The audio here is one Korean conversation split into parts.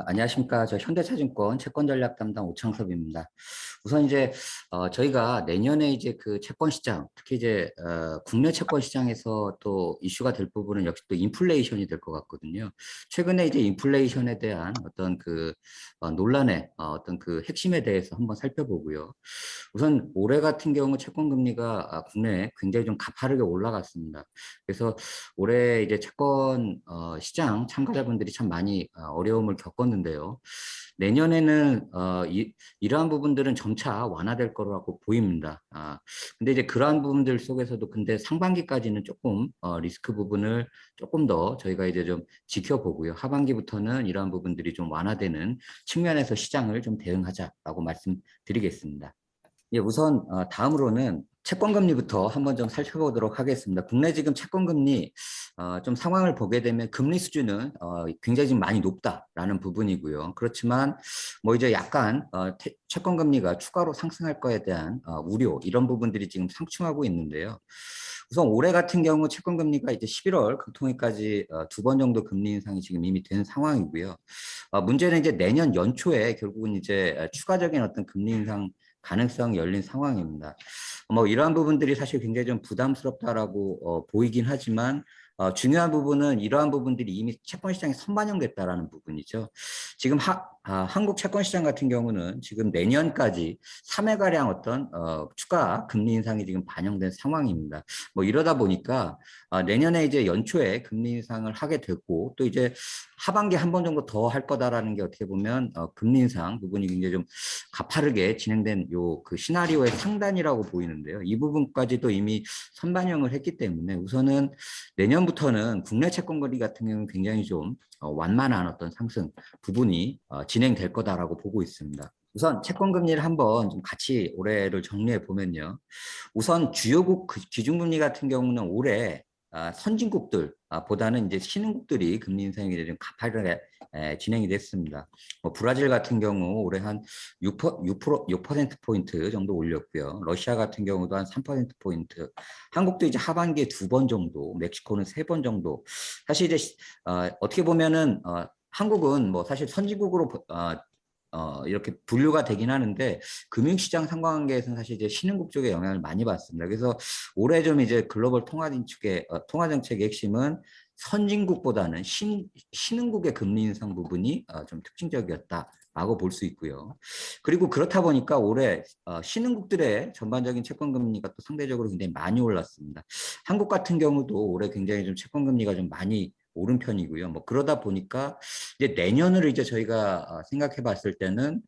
안녕하십니까. 저 현대차증권 채권 전략 담당 오창섭입니다. 우선 이제 저희가 내년에 이제 그 채권 시장, 특히 이제 국내 채권 시장에서 또 이슈가 될 부분은 역시 또 인플레이션이 될 것 같거든요. 최근에 이제 인플레이션에 대한 어떤 그 논란의 어떤 그 핵심에 대해서 한번 살펴보고요. 우선 올해 같은 경우 채권 금리가 국내에 굉장히 좀 가파르게 올라갔습니다. 그래서 올해 이제 채권 시장 참가자분들이 참 많이 어려움을 겪었는데요. 내년에는 이러한 부분들은 점차 완화될 거라고 보입니다. 근데 이제 그러한 부분들 속에서도 근데 상반기까지는 조금 리스크 부분을 조금 더 저희가 이제 좀 지켜보고요. 하반기부터는 이러한 부분들이 좀 완화되는 측면에서 시장을 좀 대응하자라고 말씀드리겠습니다. 예, 우선 다음으로는 채권금리부터 한번 좀 살펴보도록 하겠습니다. 국내 지금 채권금리 좀 상황을 보게 되면 금리 수준은 굉장히 지금 많이 높다라는 부분이고요. 그렇지만 뭐 이제 약간 채권금리가 추가로 상승할 거에 대한 우려 이런 부분들이 지금 상충하고 있는데요. 우선 올해 같은 경우 채권금리가 이제 11월 금통위까지 두 번 정도 금리 인상이 지금 이미 된 상황이고요. 문제는 이제 내년 연초에 결국은 이제 추가적인 어떤 금리 인상 가능성이 열린 상황입니다. 뭐 이러한 부분들이 사실 굉장히 좀 부담스럽다라고 보이긴 하지만 중요한 부분은 이러한 부분들이 이미 채권 시장에 선반영됐다라는 부분이죠. 지금 한국 채권 시장 같은 경우는 지금 내년까지 3회가량 어떤 추가 금리 인상이 지금 반영된 상황입니다. 뭐 이러다 보니까 내년에 이제 연초에 금리 인상을 하게 되고 또 이제 하반기 한 번 정도 더 할 거다라는 게 어떻게 보면 금리 인상 부분이 굉장히 좀 가파르게 진행된 요 그 시나리오의 상단이라고 보이는데요. 이 부분까지도 이미 선반영을 했기 때문에 우선은 내년부터는 국내 채권거래 같은 경우는 굉장히 좀 완만한 어떤 상승 부분이 진행될 거다라고 보고 있습니다. 우선 채권 금리를 한번 좀 같이 올해를 정리해 보면요. 우선 주요국 기준금리 같은 경우는 올해 선진국들 보다는 이제 신흥국들이 금리 인상이 좀 가파르게 진행이 됐습니다. 뭐 브라질 같은 경우 올해 한 6%포인트 정도 올렸고요. 러시아 같은 경우도 한 3%포인트. 한국도 이제 하반기에 두 번 정도, 멕시코는 세 번 정도. 사실 이제 어떻게 보면은 한국은 뭐 사실 선진국으로 이렇게 분류가 되긴 하는데 금융시장 상관관계에서는 사실 이제 신흥국 쪽에 영향을 많이 받습니다. 그래서 올해 좀 이제 글로벌 통화정책의 통화정책의 핵심은 선진국보다는 신흥국의 금리 인상 부분이 좀 특징적이었다라고 볼 수 있고요. 그리고 그렇다 보니까 올해 신흥국들의 전반적인 채권 금리가 또 상대적으로 굉장히 많이 올랐습니다. 한국 같은 경우도 올해 굉장히 좀 채권 금리가 좀 많이 오른 편이고요. 뭐 그러다 보니까 이제 내년을 이제 저희가 생각해 봤을 때는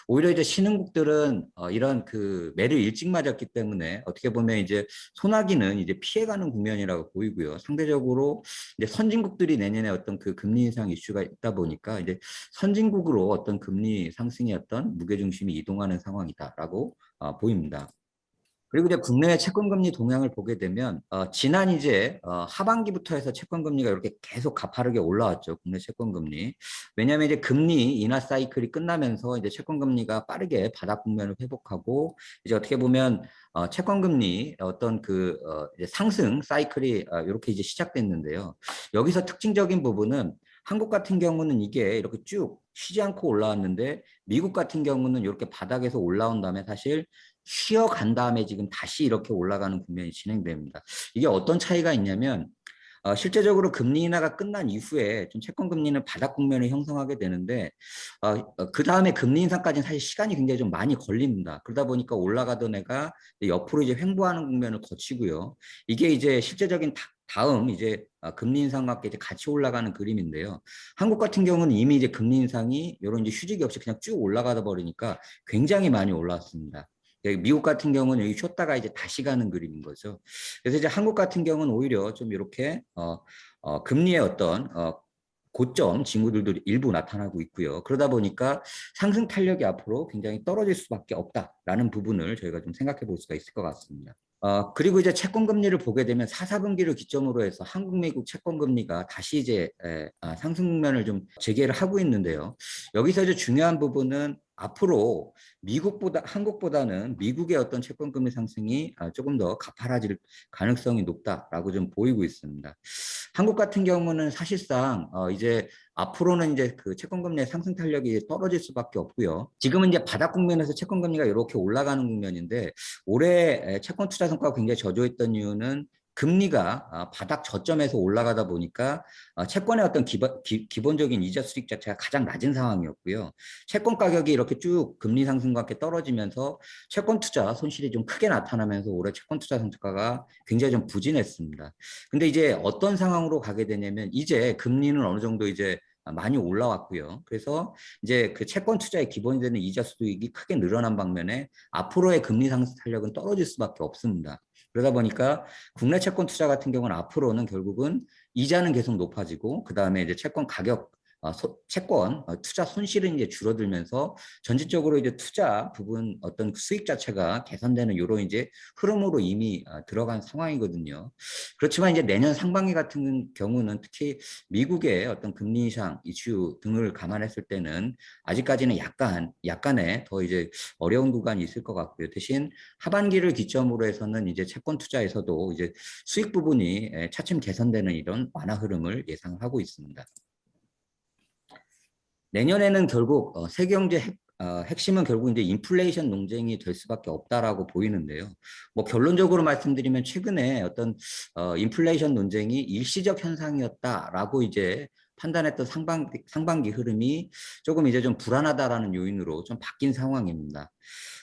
오히려 이제 신흥국들은 이런 그 매를 일찍 맞았기 때문에 어떻게 보면 이제 소나기는 이제 피해가는 국면이라고 보이고요. 상대적으로 이제 선진국들이 내년에 어떤 그 금리 인상 이슈가 있다 보니까 이제 선진국으로 어떤 금리 상승의 어떤 무게중심이 이동하는 상황이다라고 보입니다. 그리고 이제 국내 채권금리 동향을 보게 되면 지난 이제 하반기부터 해서 채권금리가 이렇게 계속 가파르게 올라왔죠. 국내 채권금리. 왜냐하면 이제 금리 인하 사이클이 끝나면서 이제 채권금리가 빠르게 바닥 국면을 회복하고 이제 어떻게 보면 채권금리 어떤 그 이제 상승 사이클이 이렇게 이제 시작됐는데요. 여기서 특징적인 부분은 한국 같은 경우는 이게 이렇게 쭉 쉬지 않고 올라왔는데 미국 같은 경우는 이렇게 바닥에서 올라온 다음에 사실 쉬어간 다음에 지금 다시 이렇게 올라가는 국면이 진행됩니다. 이게 어떤 차이가 있냐면 실제적으로 금리 인하가 끝난 이후에 좀 채권 금리는 바닥 국면을 형성하게 되는데 그 다음에 금리 인상까지는 사실 시간이 굉장히 좀 많이 걸립니다. 그러다 보니까 올라가던 애가 옆으로 이제 횡보하는 국면을 거치고요. 이게 이제 실제적인 다음 이제 금리 인상과 함께 이제 같이 올라가는 그림인데요. 한국 같은 경우는 이미 이제 금리 인상이 이런 이제 휴지기 없이 그냥 쭉 올라가다 버리니까 굉장히 많이 올랐습니다. 미국 같은 경우는 여기 쉬었다가 이제 다시 가는 그림인 거죠. 그래서 이제 한국 같은 경우는 오히려 좀 이렇게 금리의 어떤 고점 징후들도 일부 나타나고 있고요. 그러다 보니까 상승 탄력이 앞으로 굉장히 떨어질 수밖에 없다라는 부분을 저희가 좀 생각해 볼 수가 있을 것 같습니다. 그리고 이제 채권 금리를 보게 되면 4, 4분기를 기점으로 해서 한국, 미국 채권 금리가 다시 이제 상승 국면을 좀 재개를 하고 있는데요. 여기서 이제 중요한 부분은 앞으로 한국보다는 미국의 어떤 채권 금리 상승이 조금 더 가파라질 가능성이 높다라고 좀 보이고 있습니다. 한국 같은 경우는 사실상 이제 앞으로는 이제 그 채권 금리의 상승 탄력이 떨어질 수밖에 없고요. 지금은 이제 바닥 국면에서 채권 금리가 이렇게 올라가는 국면인데 올해 채권 투자 성과가 굉장히 저조했던 이유는 금리가 바닥 저점에서 올라가다 보니까 채권의 어떤 기본적인 이자 수익 자체가 가장 낮은 상황이었고요. 채권 가격이 이렇게 쭉 금리 상승과 함께 떨어지면서 채권 투자 손실이 좀 크게 나타나면서 올해 채권 투자 성과가 굉장히 좀 부진했습니다. 근데 이제 어떤 상황으로 가게 되냐면 이제 금리는 어느 정도 이제 많이 올라왔고요. 그래서 이제 그 채권 투자의 기본이 되는 이자 수익이 크게 늘어난 반면에 앞으로의 금리 상승 탄력은 떨어질 수밖에 없습니다. 그러다 보니까 국내 채권 투자 같은 경우는 앞으로는 결국은 이자는 계속 높아지고 그다음에 이제 채권 가격 채권 투자 손실은 이제 줄어들면서 전체적으로 이제 투자 부분 어떤 수익 자체가 개선되는 이런 이제 흐름으로 이미 들어간 상황이거든요. 그렇지만 이제 내년 상반기 같은 경우는 특히 미국의 어떤 금리 인상 이슈 등을 감안했을 때는 아직까지는 약간의 더 이제 어려운 구간이 있을 것 같고요. 대신 하반기를 기점으로 해서는 이제 채권 투자에서도 이제 수익 부분이 차츰 개선되는 이런 완화 흐름을 예상하고 있습니다. 내년에는 결국 세계경제 핵심은 결국 이제 인플레이션 논쟁이 될 수밖에 없다라고 보이는데요. 뭐 결론적으로 말씀드리면 최근에 어떤 인플레이션 논쟁이 일시적 현상이었다라고 이제 판단했던 상반기 흐름이 조금 이제 좀 불안하다라는 요인으로 좀 바뀐 상황입니다.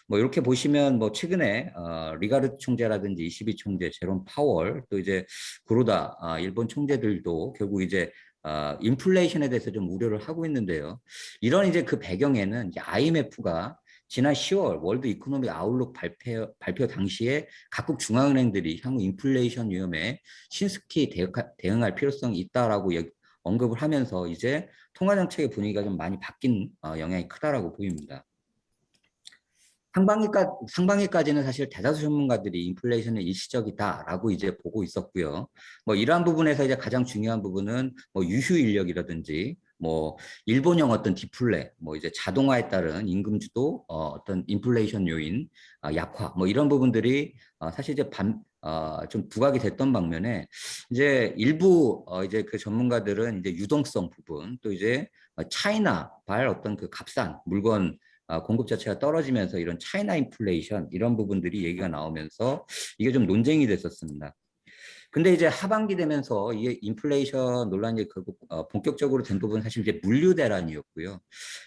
뭐 이렇게 보시면 뭐 최근에 리가르드 총재라든지 ECB 총재 제롬 파월 또 이제 구로다 일본 총재들도 결국 이제 인플레이션에 대해서 좀 우려를 하고 있는데요. 이런 이제 그 배경에는 이제 IMF가 지난 10월 월드 이코노믹 아웃룩 발표 당시에 각국 중앙은행들이 향후 인플레이션 위험에 신속히 대응할 필요성이 있다라고 언급을 하면서 이제 통화 정책의 분위기가 좀 많이 바뀐 영향이 크다라고 보입니다. 상반기까지는 사실 대다수 전문가들이 인플레이션은 일시적이다라고 이제 보고 있었고요. 뭐 이러한 부분에서 이제 가장 중요한 부분은 뭐 유휴 인력이라든지 뭐 일본형 어떤 디플레, 뭐 이제 자동화에 따른 임금주도 어떤 인플레이션 요인 약화, 뭐 이런 부분들이 사실 이제 좀 부각이 됐던 방면에 이제 일부 이제 그 전문가들은 이제 유동성 부분 또 이제 차이나발 어떤 그 값싼 물건 공급 자체가 떨어지면서 이런 차이나 인플레이션 이런 부분들이 얘기가 나오면서 이게 좀 논쟁이 됐었습니다. 근데 이제 하반기 되면서 이게 인플레이션 논란이 결국 본격적으로 된 부분은 사실 이제 물류 대란이었고요.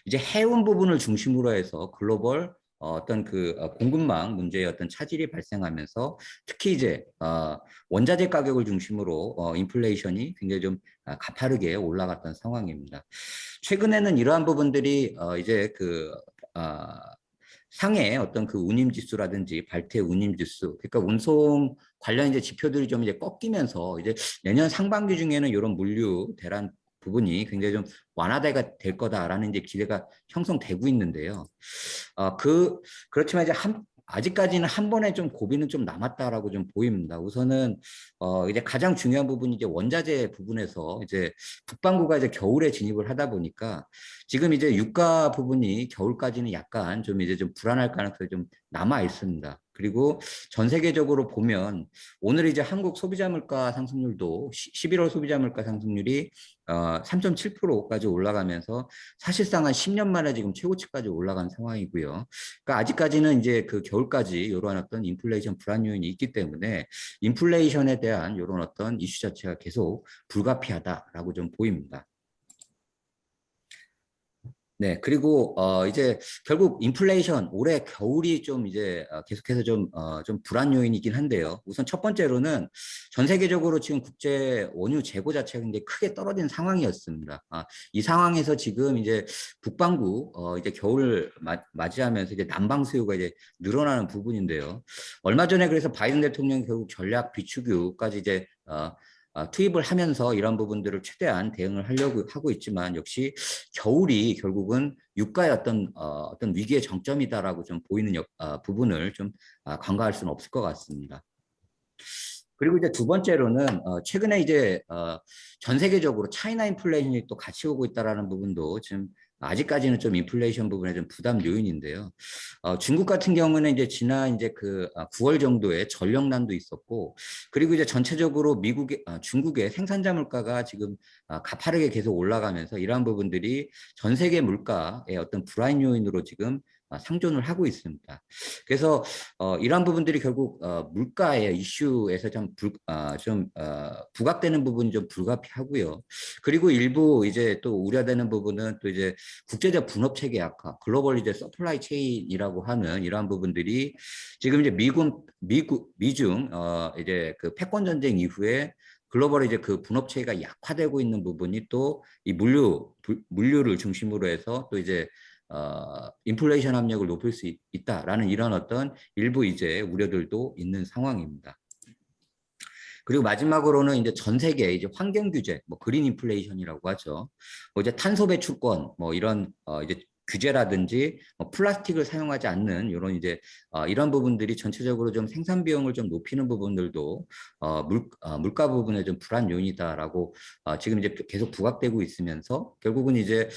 이제 해운 부분을 중심으로 해서 글로벌 어떤 그 공급망 문제의 어떤 차질이 발생하면서 특히 이제 원자재 가격을 중심으로 인플레이션이 굉장히 좀 가파르게 올라갔던 상황입니다. 최근에는 이러한 부분들이 이제 그 상해 어떤 그 운임 지수라든지 발태 운임 지수, 그러니까 운송 관련 이제 지표들이 좀 이제 꺾이면서 이제 내년 상반기 중에는 이런 물류 대란 부분이 굉장히 좀 완화가 될 거다라는 이제 기대가 형성되고 있는데요. 그렇지만 이제 아직까지는 한 번에 좀 고비는 좀 남았다라고 좀 보입니다. 우선은 이제 가장 중요한 부분이 이제 원자재 부분에서 이제 북반구가 이제 겨울에 진입을 하다 보니까 지금 이제 유가 부분이 겨울까지는 약간 좀 이제 좀 불안할 가능성이 좀 남아 있습니다. 그리고 전 세계적으로 보면 오늘 이제 한국 소비자 물가 상승률도 11월 소비자 물가 상승률이 3.7%까지 올라가면서 사실상 한 10년 만에 지금 최고치까지 올라간 상황이고요. 그러니까 아직까지는 이제 그 겨울까지 이런 어떤 인플레이션 불안 요인이 있기 때문에 인플레이션에 대한 이런 어떤 이슈 자체가 계속 불가피하다라고 좀 보입니다. 네, 그리고 이제 결국 인플레이션 올해 겨울이 좀 이제 계속해서 좀 불안 요인이긴 한데요. 우선 첫 번째로는 전 세계적으로 지금 국제 원유 재고 자체가 굉장히 크게 떨어진 상황이었습니다. 이 상황에서 지금 이제 북반구 이제 겨울 맞이하면서 이제 난방 수요가 이제 늘어나는 부분인데요. 얼마 전에 그래서 바이든 대통령이 결국 전략 비축유까지 이제 투입을 하면서 이런 부분들을 최대한 대응을 하려고 하고 있지만 역시 겨울이 결국은 유가의 어떤 위기의 정점이다라고 좀 보이는 부분을 좀 간과할 수는 없을 것 같습니다. 그리고 이제 두 번째로는 최근에 이제 전 세계적으로 차이나 인플레이션이 또 같이 오고 있다라는 부분도 지금 아직까지는 좀 인플레이션 부분에 좀 부담 요인인데요. 중국 같은 경우는 이제 지난 이제 9월 정도에 전력난도 있었고, 그리고 이제 전체적으로 중국의 생산자 물가가 지금 가파르게 계속 올라가면서 이러한 부분들이 전 세계 물가의 어떤 불안 요인으로 지금 상존을 하고 있습니다. 그래서 이러한 부분들이 결국 물가의 이슈에서 좀 부각되는 부분이 좀 불가피하고요. 그리고 일부 이제 또 우려되는 부분은 또 이제 국제적 분업 체계 약화, 글로벌 이제 서플라이 체인이라고 하는 이러한 부분들이 지금 이제 미중 이제 그 패권 전쟁 이후에 글로벌 이제 그 분업 체계가 약화되고 있는 부분이 또 이 물류를 중심으로 해서 또 이제 인플레이션 압력을 높일 수 있다라는 이런 어떤 일부 이제 우려들도 있는 상황입니다. 그리고 마지막으로는 이제 전 세계 이제 환경 규제, 뭐 그린 인플레이션이라고 하죠. 뭐 이제 탄소 배출권, 뭐 이런 이제 규제라든지 뭐 플라스틱을 사용하지 않는 이런 이제 이런 부분들이 전체적으로 좀 생산 비용을 좀 높이는 부분들도 물가 부분에 좀 불안 요인이다라고 지금 이제 계속 부각되고 있으면서 결국은 이제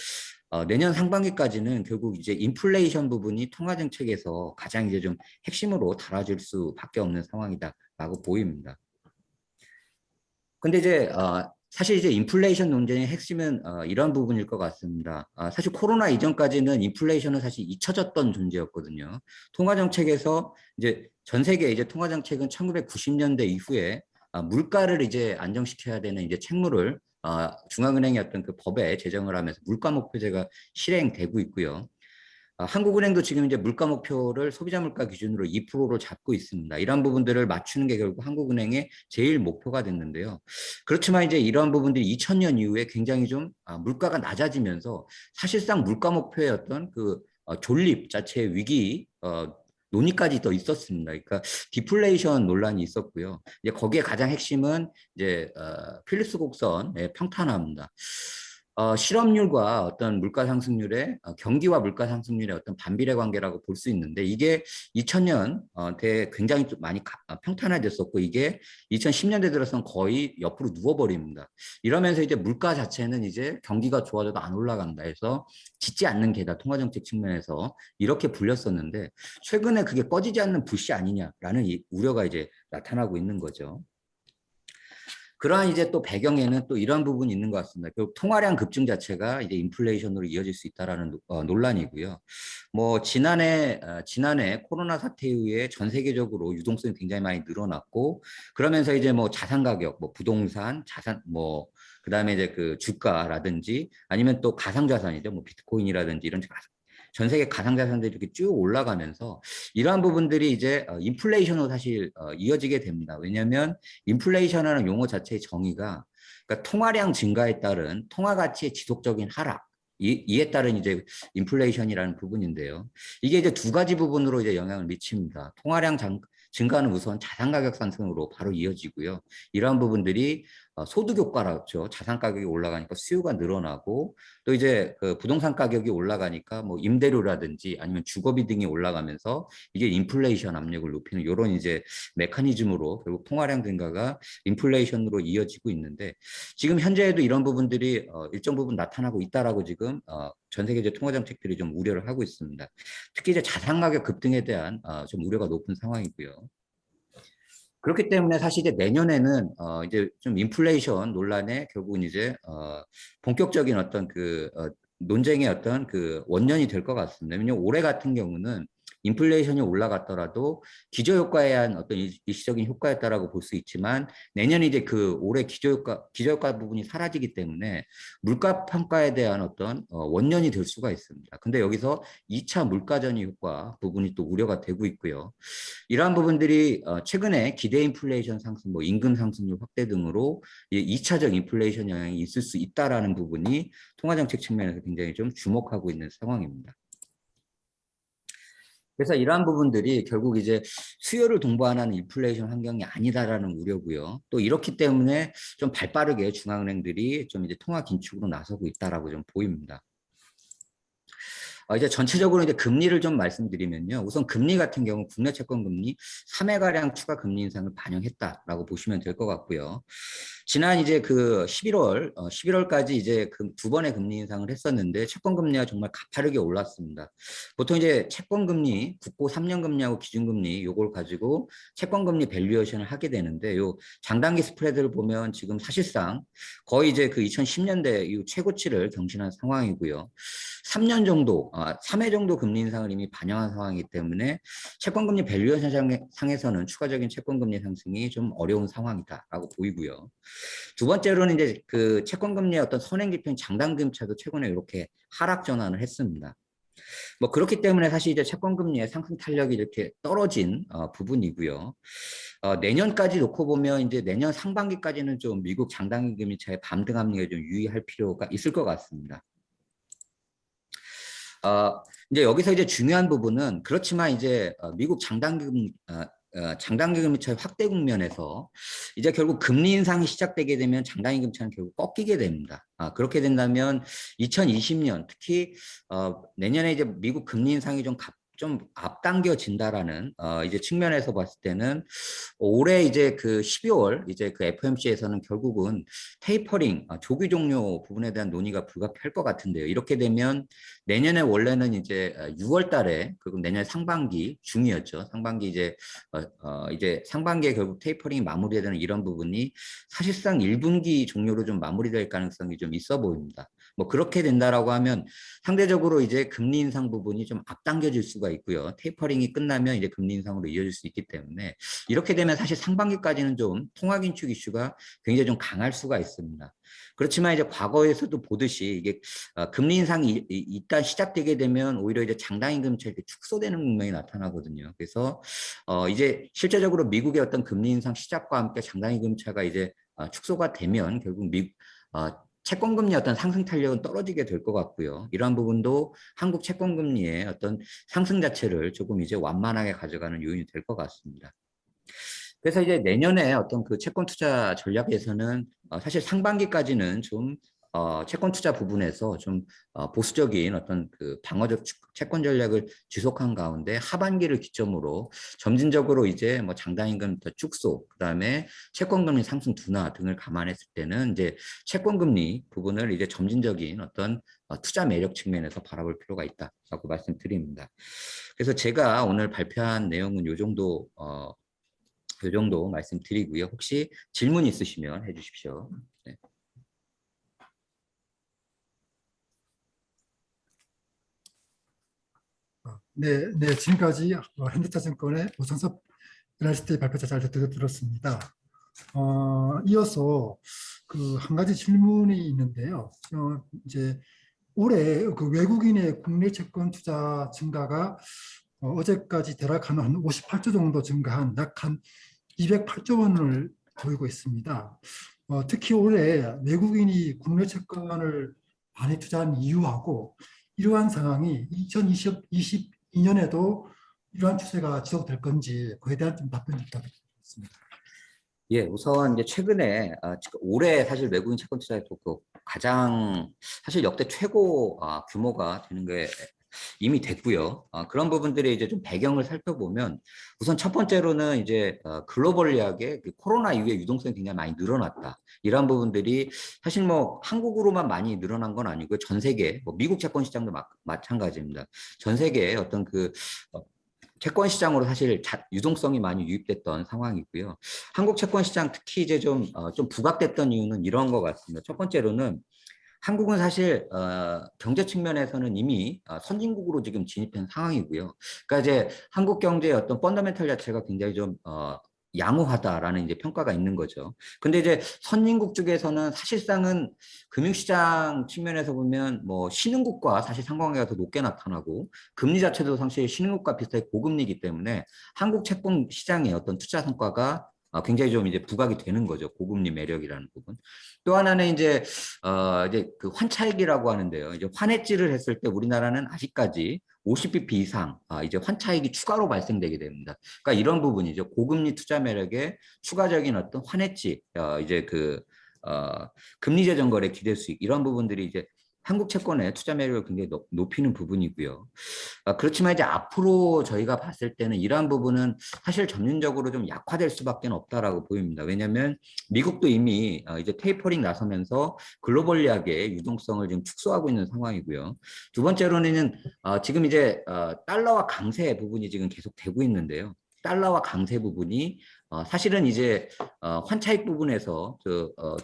내년 상반기까지는 결국 이제 인플레이션 부분이 통화 정책에서 가장 이제 좀 핵심으로 달아질 수밖에 없는 상황이다라고 보입니다. 근데 이제 사실 이제 인플레이션 논쟁의 핵심은 이런 부분일 것 같습니다. 사실 코로나 이전까지는 인플레이션은 사실 잊혀졌던 존재였거든요. 통화 정책에서 이제 전 세계 이제 통화 정책은 1990년대 이후에 물가를 이제 안정시켜야 되는 이제 책무를 중앙은행의 어떤 그 법에 제정을 하면서 물가 목표제가 실행되고 있고요. 한국은행도 지금 이제 물가 목표를 소비자 물가 기준으로 2%로 잡고 있습니다. 이런 부분들을 맞추는 게 결국 한국은행의 제일 목표가 됐는데요. 그렇지만 이제 이런 부분들이 2000년 이후에 굉장히 좀 물가가 낮아지면서 사실상 물가 목표의 어떤 그 존립 자체의 위기 논의까지 더 있었습니다. 그러니까 디플레이션 논란이 있었고요. 이제 거기에 가장 핵심은 이제 필립스 곡선의 평탄화입니다. 실업률과 어떤 물가 상승률의 경기와 물가 상승률의 어떤 반비례 관계라고 볼 수 있는데 이게 2000년대에 굉장히 좀 많이 평탄화됐었고 이게 2010년대 들어서는 거의 옆으로 누워버립니다. 이러면서 이제 물가 자체는 이제 경기가 좋아져도 안 올라간다 해서 짓지 않는 게다 통화정책 측면에서 이렇게 불렸었는데 최근에 그게 꺼지지 않는 불씨 아니냐라는 우려가 이제 나타나고 있는 거죠. 그러한 이제 또 배경에는 또 이러한 부분이 있는 것 같습니다. 결국 통화량 급증 자체가 이제 인플레이션으로 이어질 수 있다라는 논란이고요. 뭐 지난해 코로나 사태 이후에 전 세계적으로 유동성이 굉장히 많이 늘어났고 그러면서 이제 뭐 자산 가격, 뭐 부동산, 자산 뭐 그다음에 이제 그 주가라든지 아니면 또 가상 자산이죠. 뭐 비트코인이라든지 이런 전 세계 가상자산들이 이렇게 쭉 올라가면서 이러한 부분들이 이제 인플레이션으로 사실 이어지게 됩니다. 왜냐하면 인플레이션이라는 용어 자체의 정의가 그러니까 통화량 증가에 따른 통화 가치의 지속적인 하락 이에 따른 이제 인플레이션이라는 부분인데요. 이게 이제 두 가지 부분으로 이제 영향을 미칩니다. 증가는 우선 자산 가격 상승으로 바로 이어지고요. 이러한 부분들이 소득 효과라죠. 자산 가격이 올라가니까 수요가 늘어나고 또 이제 그 부동산 가격이 올라가니까 뭐 임대료라든지 아니면 주거비 등이 올라가면서 이게 인플레이션 압력을 높이는 이런 이제 메커니즘으로 결국 통화량 증가가 인플레이션으로 이어지고 있는데 지금 현재에도 이런 부분들이 일정 부분 나타나고 있다라고 지금 전 세계적 통화 정책들이 좀 우려를 하고 있습니다. 특히 이제 자산 가격 급등에 대한 좀 우려가 높은 상황이고요. 그렇기 때문에 사실 이제 내년에는 이제 좀 인플레이션 논란에 결국은 이제 본격적인 어떤 논쟁의 어떤 그 원년이 될 것 같습니다. 왜냐하면 올해 같은 경우는 인플레이션이 올라갔더라도 기저효과에 의한 어떤 일시적인 효과였다라고 볼 수 있지만 내년 이제 그 올해 기저효과 부분이 사라지기 때문에 물가 평가에 대한 어떤 원년이 될 수가 있습니다. 근데 여기서 2차 물가전이 효과 부분이 또 우려가 되고 있고요. 이러한 부분들이 최근에 기대 인플레이션 상승, 뭐 임금 상승률 확대 등으로 2차적 인플레이션 영향이 있을 수 있다라는 부분이 통화정책 측면에서 굉장히 좀 주목하고 있는 상황입니다. 그래서 이러한 부분들이 결국 이제 수요를 동반하는 인플레이션 환경이 아니다라는 우려고요. 또 이렇기 때문에 좀 발빠르게 중앙은행들이 좀 이제 통화 긴축으로 나서고 있다라고 좀 보입니다. 이제 전체적으로 이제 금리를 좀 말씀드리면요. 우선 금리 같은 경우 국내 채권 금리 3회가량 추가 금리 인상을 반영했다라고 보시면 될 것 같고요. 지난 이제 그 11월까지 이제 그 두 번의 금리 인상을 했었는데 채권 금리가 정말 가파르게 올랐습니다. 보통 이제 채권 금리, 국고 3년 금리하고 기준 금리 요걸 가지고 채권 금리 밸류에이션을 하게 되는데 요 장단기 스프레드를 보면 지금 사실상 거의 이제 그 2010년대 이후 최고치를 경신한 상황이고요. 3년 정도, 3회 정도 금리 인상을 이미 반영한 상황이기 때문에 채권금리 밸류에이션 상에서는 추가적인 채권금리 상승이 좀 어려운 상황이다라고 보이고요. 두 번째로는 이제 그 채권금리의 어떤 선행지표인 장단기금차도 최근에 이렇게 하락 전환을 했습니다. 뭐 그렇기 때문에 사실 이제 채권금리의 상승 탄력이 이렇게 떨어진 부분이고요. 내년까지 놓고 보면 이제 내년 상반기까지는 좀 미국 장단기 금리차의 반등 합리에 좀 유의할 필요가 있을 것 같습니다. 이제 여기서 이제 중요한 부분은 그렇지만 이제 미국 장단기 금리 차의 확대 국면에서 이제 결국 금리 인상이 시작되게 되면 장단기 금리차는 결국 꺾이게 됩니다. 그렇게 된다면 2020년 특히 내년에 이제 미국 금리 인상이 좀 앞당겨진다라는 이제 측면에서 봤을 때는 올해 이제 그 12월 이제 그 FOMC에서는 결국은 테이퍼링 조기 종료 부분에 대한 논의가 불가피할 것 같은데요. 이렇게 되면 내년에 원래는 이제 6월 달에 그리고 내년 상반기 중이었죠. 상반기 이제 상반기에 결국 테이퍼링이 마무리되는 이런 부분이 사실상 1분기 종료로 좀 마무리될 가능성이 좀 있어 보입니다. 뭐 그렇게 된다라고 하면 상대적으로 이제 금리 인상 부분이 좀 앞당겨질 수가 있고요. 테이퍼링이 끝나면 이제 금리 인상으로 이어질 수 있기 때문에 이렇게 되면 사실 상반기까지는 좀 통화 긴축 이슈가 굉장히 좀 강할 수가 있습니다. 그렇지만 이제 과거에서도 보듯이 이게 금리 인상이 일단 시작되게 되면 오히려 이제 장단임금차 이렇게 축소되는 국면이 나타나거든요. 그래서 이제 실제적으로 미국의 어떤 금리 인상 시작과 함께 장단임금차가 이제 축소가 되면 결국 채권금리 어떤 상승 탄력은 떨어지게 될 것 같고요. 이러한 부분도 한국 채권금리의 어떤 상승 자체를 조금 이제 완만하게 가져가는 요인이 될 것 같습니다. 그래서 이제 내년에 어떤 그 채권 투자 전략에서는 사실 상반기까지는 좀 채권 투자 부분에서 좀 보수적인 어떤 그 방어적 채권 전략을 지속한 가운데 하반기를 기점으로 점진적으로 이제 뭐 장단임금 더 축소, 그다음에 채권금리 상승 둔화 등을 감안했을 때는 이제 채권금리 부분을 이제 점진적인 어떤 투자 매력 측면에서 바라볼 필요가 있다라고 말씀드립니다. 그래서 제가 오늘 발표한 내용은 요 정도 말씀드리고요. 혹시 질문 있으시면 해주십시오. 네. 네, 지금까지 현대차증권의 오창섭 애널리스트의 발표 잘 들었습니다. 이어서 그 한 가지 질문이 있는데요. 이제 올해 그 외국인의 국내 채권 투자 증가가 어제까지 대략 한 58조 정도 증가한 약 한 208조 원을 보이고 있습니다. 특히 올해 외국인이 국내 채권을 많이 투자한 이유하고 이러한 상황이 2022년에도 이러한 추세가 지속될 건지 그에 대한 좀 답변 부탁드리겠습니다. 예, 우선 이제 최근에 올해 사실 외국인 채권 투자에도 가장 사실 역대 최고 규모가 되는 게 이미 됐고요. 그런 부분들이 이제 좀 배경을 살펴보면 우선 첫 번째로는 이제 글로벌리하게 그 코로나 이후에 유동성이 굉장히 많이 늘어났다. 이런 부분들이 사실 뭐 한국으로만 많이 늘어난 건 아니고 전 세계 뭐 미국 채권 시장도 마찬가지입니다. 전 세계의 어떤 그 채권 시장으로 사실 유동성이 많이 유입됐던 상황이고요. 한국 채권 시장 특히 이제 좀 부각됐던 이유는 이런 것 같습니다. 첫 번째로는 한국은 사실 경제 측면에서는 이미 선진국으로 지금 진입한 상황이고요. 그러니까 이제 한국 경제의 어떤 펀더멘털 자체가 굉장히 좀 양호하다라는 이제 평가가 있는 거죠. 근데 이제 선진국 쪽에서는 사실상은 금융시장 측면에서 보면 뭐 신흥국과 사실 상관관계가 더 높게 나타나고 금리 자체도 사실 신흥국과 비슷하게 고금리이기 때문에 한국 채권 시장의 어떤 투자 성과가 굉장히 좀 이제 부각이 되는 거죠. 고금리 매력이라는 부분. 또 하나는 이제 그 환차익이라고 하는데요. 이제 환해지를 했을 때 우리나라는 아직까지 50bp 이상 이제 환차익이 추가로 발생되게 됩니다. 그러니까 이런 부분이죠. 고금리 투자 매력에 추가적인 어떤 환해지 이제 금리 재정 거래 기대 수익 이런 부분들이 이제 한국 채권의 투자 매력을 굉장히 높이는 부분이고요. 그렇지만 이제 앞으로 저희가 봤을 때는 이러한 부분은 사실 점진적으로 좀 약화될 수밖에 없다라고 보입니다. 왜냐하면 미국도 이미 이제 테이퍼링 나서면서 글로벌리하게 유동성을 지금 축소하고 있는 상황이고요. 두 번째로는 지금 이제 달러와 강세 부분이 지금 계속 되고 있는데요. 달러와 강세 부분이 사실은 이제 환차익 부분에서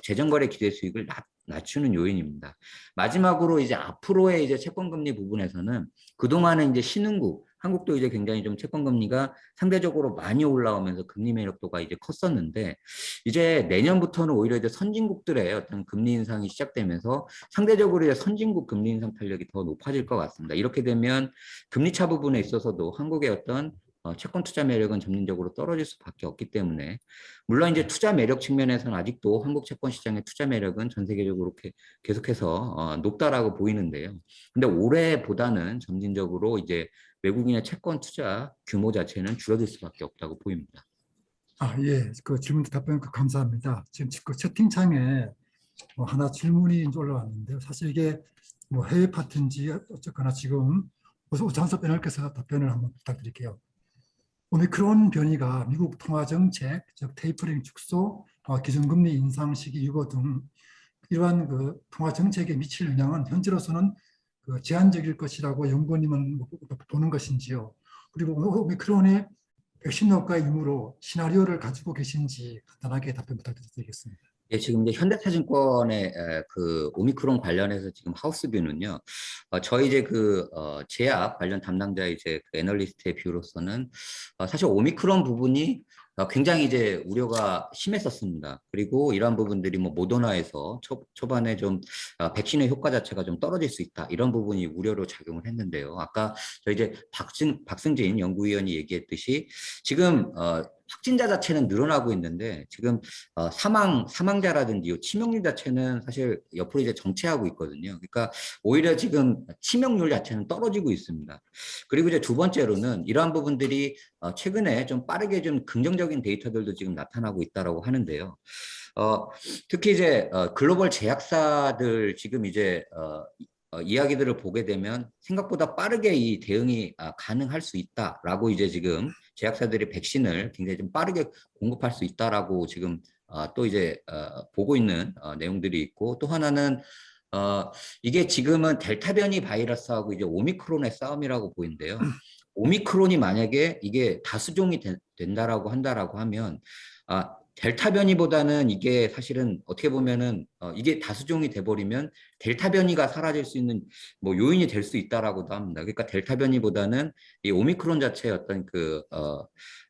재정거래 기대 수익을 낮추는 요인입니다. 마지막으로 이제 앞으로의 이제 채권금리 부분에서는 그동안은 이제 신흥국, 한국도 이제 굉장히 좀 채권금리가 상대적으로 많이 올라오면서 금리 매력도가 이제 컸었는데 이제 내년부터는 오히려 이제 선진국들의 어떤 금리 인상이 시작되면서 상대적으로 이제 선진국 금리 인상 탄력이 더 높아질 것 같습니다. 이렇게 되면 금리차 부분에 있어서도 한국의 어떤 채권 투자 매력은 점진적으로 떨어질 수밖에 없기 때문에 물론 이제 투자 매력 측면에서는 아직도 한국 채권 시장의 투자 매력은 전 세계적으로 계속해서 높다라고 보이는데요. 근데 올해보다는 점진적으로 이제 외국인의 채권 투자 규모 자체는 줄어들 수밖에 없다고 보입니다. 예, 그 질문 답변 감사합니다. 지금 그 채팅창에 하나 질문이 이제 올라왔는데요. 사실 이게 뭐 해외 파트인지 어쨌거나 지금 오창석 패널께서 답변을 한번 부탁드릴게요. 오미크론 변이가 미국 통화 정책, 즉 테이퍼링 축소, 기준금리 인상 시기 유보 등 이러한 그 통화 정책에 미칠 영향은 현재로서는 그 제한적일 것이라고 연구원님은 보는 것인지요. 그리고 오미크론의 백신 효과의 의무로 시나리오를 가지고 계신지 간단하게 답변 부탁드리겠습니다. 예, 지금 이제 현대차증권의 그 오미크론 관련해서 지금 하우스뷰는요. 저희 이제 제약 관련 담당자 이제 그 애널리스트의 뷰로서는 사실 오미크론 부분이 굉장히 이제 우려가 심했었습니다. 그리고 이러한 부분들이 뭐 모더나에서 초반에 좀 백신의 효과 자체가 좀 떨어질 수 있다. 이런 부분이 우려로 작용을 했는데요. 아까 저희 이제 박승진 연구위원이 얘기했듯이 지금 확진자 자체는 늘어나고 있는데 지금 사망자라든지 치명률 자체는 사실 옆으로 이제 정체하고 있거든요. 그러니까 오히려 지금 치명률 자체는 떨어지고 있습니다. 그리고 이제 두 번째로는 이러한 부분들이 최근에 좀 빠르게 좀 긍정적인 데이터들도 지금 나타나고 있다라고 하는데요. 특히 이제 글로벌 제약사들 지금 이제 이야기들을 보게 되면 생각보다 빠르게 이 대응이 가능할 수 있다라고 이제 지금 제약사들이 백신을 굉장히 좀 빠르게 공급할 수 있다라고 지금 또 이제 보고 있는 내용들이 있고 또 하나는 이게 지금은 델타 변이 바이러스하고 이제 오미크론의 싸움이라고 보이는데요. 오미크론이 만약에 이게 다수종이 된다라고 한다라고 하면 델타 변이보다는 이게 사실은 어떻게 보면은 이게 다수종이 돼버리면 델타 변이가 사라질 수 있는 뭐 요인이 될 수 있다라고도 합니다. 그러니까 델타 변이보다는 이 오미크론 자체의 어떤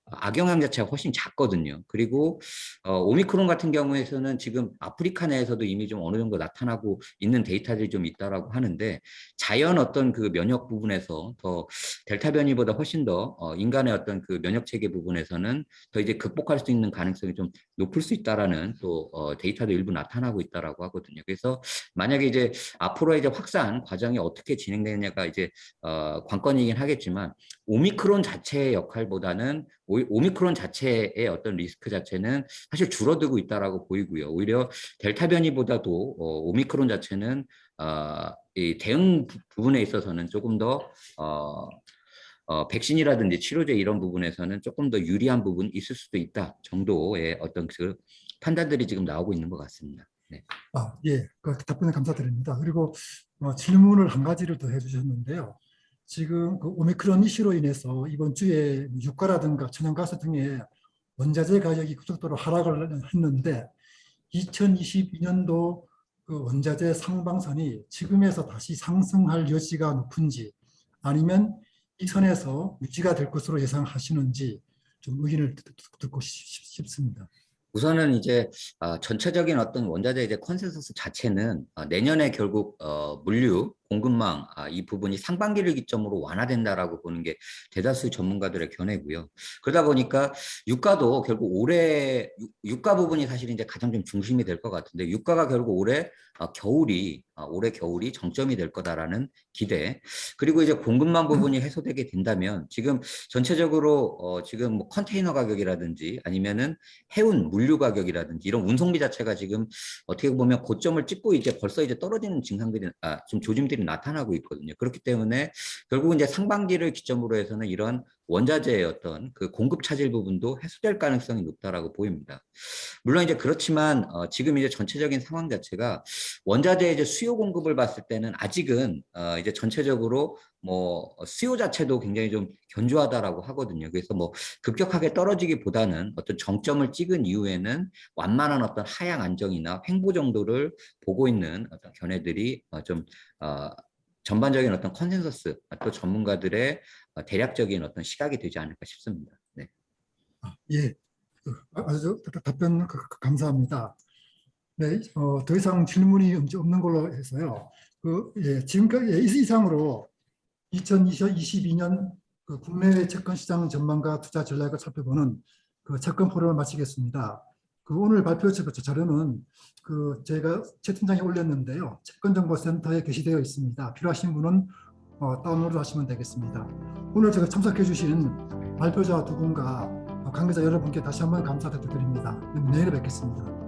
악영향 자체가 훨씬 작거든요. 그리고 오미크론 같은 경우에서는 지금 아프리카 내에서도 이미 좀 어느 정도 나타나고 있는 데이터들이 좀 있다라고 하는데 자연 어떤 그 면역 부분에서 더 델타 변이보다 훨씬 더 인간의 어떤 그 면역 체계 부분에서는 더 이제 극복할 수 있는 가능성이 좀 높을 수 있다라는 또 데이터도 일부 나타나고 있다라고 하거든요. 그래서 만약에 이제 앞으로 이제 확산 과정이 어떻게 진행되느냐가 이제 관건이긴 하겠지만 오미크론 자체의 역할보다는 오미크론 자체의 어떤 리스크 자체는 사실 줄어들고 있다라고 보이고요. 오히려 델타 변이보다도 오미크론 자체는 이 대응 부분에 있어서는 조금 더 백신이라든지 치료제 이런 부분에서는 조금 더 유리한 부분이 있을 수도 있다 정도의 어떤 그 판단들이 지금 나오고 있는 것 같습니다. 네. 예, 그 답변 감사드립니다. 그리고 질문을 한 가지를 더 해주셨는데요. 지금 그 오미크론 이슈로 인해서 이번 주에 유가라든가 천연가스 등의 원자재 가격이 급속도로 하락을 했는데 2022년도 그 원자재 상방선이 지금에서 다시 상승할 여지가 높은지 아니면 이 선에서 유지가 될 것으로 예상하시는지 좀 의견을 듣고 싶습니다. 우선은 이제 전체적인 어떤 원자재 이제 컨센서스 자체는 내년에 결국 물류 공급망 이 부분이 상반기를 기점으로 완화된다라고 보는 게 대다수 전문가들의 견해고요. 그러다 보니까 유가도 결국 올해 유가 부분이 사실 이제 가장 좀 중심이 될 것 같은데 유가가 결국 올해 올해 겨울이 정점이 될 거다라는 기대. 그리고 이제 공급망 부분이 해소되게 된다면 지금 전체적으로 지금 뭐 컨테이너 가격이라든지 아니면은 해운 물류 가격이라든지 이런 운송비 자체가 지금 어떻게 보면 고점을 찍고 이제 벌써 이제 떨어지는 증상들이 좀 조짐들이 나타나고 있거든요. 그렇기 때문에 결국은 이제 상반기를 기점으로 해서는 이런 원자재의 어떤 그 공급 차질 부분도 해소될 가능성이 높다라고 보입니다. 물론 이제 그렇지만 지금 이제 전체적인 상황 자체가 원자재 이제 수요 공급을 봤을 때는 아직은 이제 전체적으로 뭐 수요 자체도 굉장히 좀 견조하다라고 하거든요. 그래서 뭐 급격하게 떨어지기보다는 어떤 정점을 찍은 이후에는 완만한 어떤 하향 안정이나 횡보 정도를 보고 있는 어떤 견해들이 좀 전반적인 어떤 컨센서스 또 전문가들의 대략적인 어떤 시각이 되지 않을까 싶습니다. 네. 예, 아주 답변 감사합니다. 네, 더 이상 질문이 없는 걸로 해서요. 지금까지 이상으로 2022년 그 국내외 채권 시장 전망과 투자 전략을 살펴보는 그 채권 포럼을 마치겠습니다. 그 오늘 발표 자료는 제가 채팅창에 올렸는데요. 채권정보센터에 게시되어 있습니다. 필요하신 분은 다운로드 하시면 되겠습니다. 오늘 제가 참석해 주신 발표자 두 분과 관계자 여러분께 다시 한번 감사드립니다. 내일 뵙겠습니다.